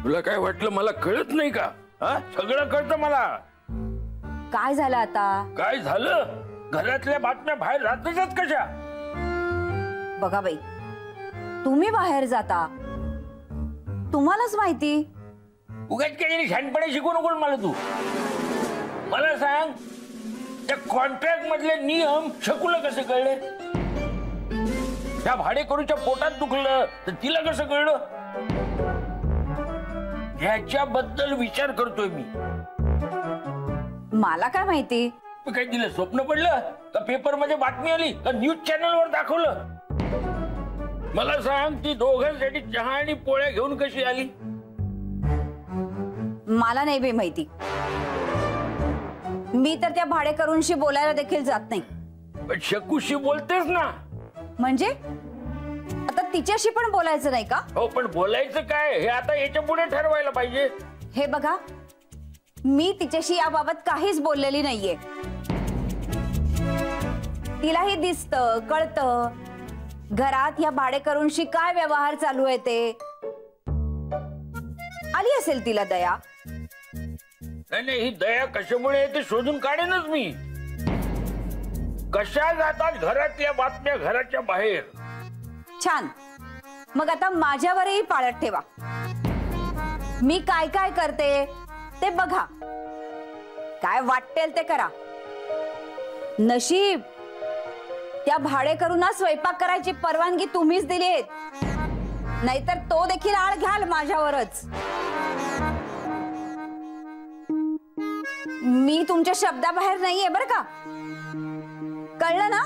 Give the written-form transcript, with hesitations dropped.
तुला काय वाटलं मला कळत नाही का? सगळं कळतं मला. काय झालं आता? काय झालं? घरातल्या बातम्या बाहेर राहतातच कशा? बघा बाई, तुम्ही बाहेर जाता, तुम्हालाच माहिती. उगाच काही शहाणपणे शिकू नको मला. तू मला सांग, त्या कॉन्ट्रॅक्ट मधले नियम शकूला कसे कळले? त्या भाडेकरूच्या पोटात दुखलं तर तिला कसं कळलं? ह्याच्याबद्दल विचार करतोय मी. मला काय माहिती? काय दिलं? स्वप्न पडलं का? पेपर मध्ये बातमी आली का? न्यूज चॅनल वर दाखवलं? मला सांग, ती दोघांसाठी चहा आणि पोळ्या घेऊन कशी आली? मला नाही बे माहिती. मी तर त्या भाडेकरूंशी बोलायला देखील जात नाही. पण शकूशी बोलतेस ना? म्हणजे आता तिच्याशी पण बोलायचं नाही का? हो, पण बोलायचं काय हे आता याच्या पुढे ठरवायला पाहिजे. हे बघा, मी तिच्याशी याबाबत काहीच बोललेली नाहीये. तिलाही दिसतं कळतं घरात या भाडेकरूंशी काय व्यवहार चालू आहे ते. आली असेल तिला दया. नाही, ही दया कशामुळे येते शोधून काढेनच मी. कशा जातात घरातल्या बातम्या घराच्या बाहेर? छान. मग आता माझ्यावरही पाळत ठेवा. मी काय काय करते ते बघा. काय वाटेल ते करा. नशीब त्या भाडेकरूंना स्वयंपाक करायची परवानगी तुम्हीच दिली आहे, नाहीतर तो देखील आळ घ्याल माझ्यावरच. मी तुमच्या शब्दाबाहेर नाहीये बरं का? कळलं ना?